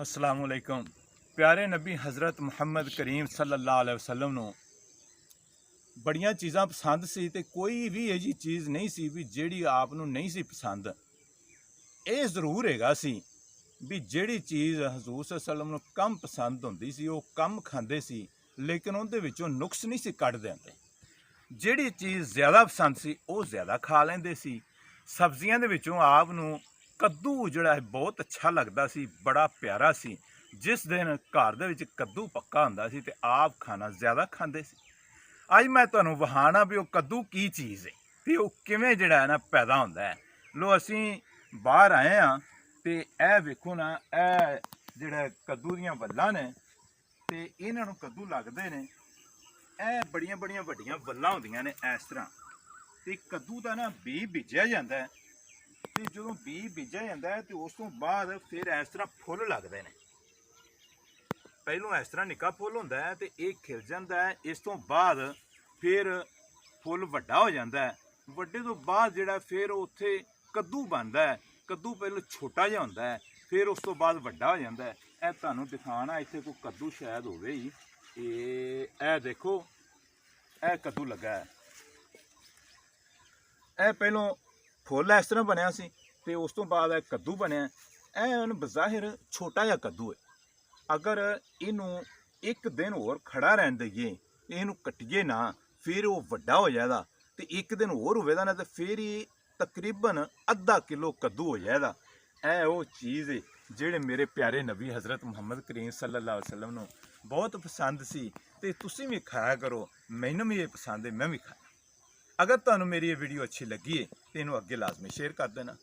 अस्सलामुअलैकुम। प्यारे नबी हज़रत मुहम्मद करीम सल्लल्लाहु अलैहि वसल्लम ਨੂੰ ਬੜੀਆਂ ਚੀਜ਼ਾਂ ਪਸੰਦ ਸੀ ਤੇ ਕੋਈ ਵੀ ਇਹ ਜੀ ਚੀਜ਼ ਨਹੀਂ ਸੀ ਵੀ ਜਿਹੜੀ ਆਪ ਨੂੰ ਨਹੀਂ ਸੀ ਪਸੰਦ। ਇਹ ਜ਼ਰੂਰ ਹੈਗਾ ਸੀ ਵੀ ਜਿਹੜੀ ਚੀਜ਼ ਹਜ਼ੂਰ ਸੱਲੱਲਾਹੁ ਅਲੈहि ਵਸੱਲਮ ਨੂੰ ਕਮ ਪਸੰਦ ਹੁੰਦੀ ਸੀ ਉਹ ਕਮ ਖਾਂਦੇ ਸੀ, ਲੇਕਿਨ ਉਹਦੇ ਵਿੱਚੋਂ ਨੁਕਸ ਨਹੀਂ ਸੀ ਕੱਢ ਦਿੰਦੇ। ਜਿਹੜੀ ਚੀਜ਼ ਜ਼ਿਆਦਾ ਪਸੰਦ ਸੀ ਉਹ ਜ਼ਿਆਦਾ ਖਾ ਲੈਂਦੇ ਸੀ। ਸਬਜ਼ੀਆਂ ਦੇ ਵਿੱਚੋਂ ਆਪ ਨੂੰ ਕੱਦੂ ਜਿਹੜਾ ਹੈ ਬਹੁਤ ਅੱਛਾ ਲੱਗਦਾ ਸੀ, ਬੜਾ ਪਿਆਰਾ ਸੀ। ਜਿਸ ਦਿਨ ਘਰ ਦੇ ਵਿੱਚ ਕੱਦੂ ਪੱਕਾ ਹੁੰਦਾ ਸੀ ਤੇ ਆਪ ਖਾਣਾ ਜ਼ਿਆਦਾ ਖਾਂਦੇ ਸੀ। ਅੱਜ ਮੈਂ ਤੁਹਾਨੂੰ ਵਹਾਣਾ ਵੀ ਉਹ ਕੱਦੂ ਕੀ ਚੀਜ਼ ਹੈ ਤੇ ਉਹ ਕਿਵੇਂ ਜਿਹੜਾ ਹੈ ਨਾ ਪੈਦਾ ਹੁੰਦਾ ਹੈ। ਲੋ ਅਸੀਂ ਬਾਹਰ ਆਏ ਹਾਂ ਤੇ ਇਹ ਵੇਖੋ ਨਾ, ਇਹ ਜਿਹੜਾ ਕੱਦੂ ਦੀਆਂ ਵੱਲਾਂ ਨੇ ਤੇ ਇਹਨਾਂ ਨੂੰ ਕੱਦੂ ਲੱਗਦੇ ਨੇ। ਇਹ ਬੜੀਆਂ ਬੜੀਆਂ ਵੱਡੀਆਂ ਵੱਲਾਂ ਹੁੰਦੀਆਂ ਨੇ ਇਸ ਤਰ੍ਹਾਂ, ਤੇ ਕੱਦੂ ਦਾ ਨਾ ਬੀਜ ਬੀਜਿਆ ਜਾਂਦਾ ਹੈ ਤੇ ਜਦੋਂ ਬੀਜ ਬੀਜਿਆ ਜਾਂਦਾ ਹੈ ਤੇ ਉਸ ਤੋਂ ਬਾਅਦ ਫਿਰ ਇਸ ਤਰ੍ਹਾਂ ਫੁੱਲ ਲੱਗਦੇ ਨੇ। ਪਹਿਲੋਂ ਇਸ ਤਰ੍ਹਾਂ ਨਿੱਕਾ ਫੁੱਲ ਹੁੰਦਾ ਹੈ ਤੇ ਇਹ ਖਿਲ ਜਾਂਦਾ ਹੈ। ਇਸ ਤੋਂ ਬਾਅਦ ਫਿਰ ਫੁੱਲ ਵੱਡਾ ਹੋ ਜਾਂਦਾ ਹੈ। ਵੱਡੇ ਤੋਂ ਬਾਅਦ ਜਿਹੜਾ ਫਿਰ ਉੱਥੇ ਕੱਦੂ ਬਣਦਾ ਹੈ। ਕੱਦੂ ਪਹਿਲਾਂ ਛੋਟਾ ਜਿਹਾ ਹੁੰਦਾ ਹੈ, ਫਿਰ ਉਸ ਤੋਂ ਬਾਅਦ ਵੱਡਾ ਹੋ ਜਾਂਦਾ ਹੈ। ਇਹ ਤੁਹਾਨੂੰ ਦਿਖਾਉਣਾ, ਇੱਥੇ ਕੋਈ ਕੱਦੂ ਸ਼ਾਇਦ ਹੋਵੇ ਹੀ। ਇਹ ਦੇਖੋ, ਇਹ ਕੱਦੂ ਲੱਗਾ ਹੈ। ਇਹ ਪਹਿਲੋਂ ਫੁੱਲ ਇਸ ਤਰ੍ਹਾਂ ਬਣਿਆ ਸੀ ਤੇ ਉਸ ਤੋਂ ਬਾਅਦ ਇਹ ਕੱਦੂ ਬਣਿਆ। ਇਹ ਹੁਣ ਬਜ਼ਾਹਿਰ ਛੋਟਾ ਜਿਹਾ ਕੱਦੂ ਹੈ। ਅਗਰ ਇਹਨੂੰ ਇੱਕ ਦਿਨ ਹੋਰ ਖੜਾ ਰਹਿਣ ਦਈਏ, ਇਹਨੂੰ ਕੱਟੀਏ ਨਾ, ਫਿਰ ਉਹ ਵੱਡਾ ਹੋ ਜਾਏਗਾ ਤੇ ਇੱਕ ਦਿਨ ਹੋਰ ਹੋਵੇਗਾ ਨਾ ਤੇ ਫਿਰ ਇਹ ਤਕਰੀਬਨ ਅੱਧਾ ਕਿਲੋ ਕੱਦੂ ਹੋ ਜਾਏਗਾ। ਇਹ ਉਹ ਚੀਜ਼ ਹੈ ਜਿਹੜੇ ਮੇਰੇ ਪਿਆਰੇ ਨਬੀ ਹਜ਼ਰਤ ਮੁਹੰਮਦ ਕਰੀਮ ਸੱਲੱਲਾਹੁ ਅਲੈहि ਵਸੱਲਮ ਨੂੰ ਬਹੁਤ ਪਸੰਦ ਸੀ ਤੇ ਤੁਸੀਂ ਵੀ ਖਾਇਆ ਕਰੋ। ਮੈਨੂੰ ਵੀ ਇਹ ਪਸੰਦ ਹੈ, ਮੈਂ ਵੀ ਖਾਇਆ। ਅਗਰ ਤੁਹਾਨੂੰ ਮੇਰੀ ਇਹ ਵੀਡੀਓ ਅੱਛੀ ਲੱਗੀ ਹੈ ਤੇ ਇਹਨੂੰ ਅੱਗੇ ਲਾਜ਼ਮੀ ਸ਼ੇਅਰ ਕਰ ਦੇਣਾ।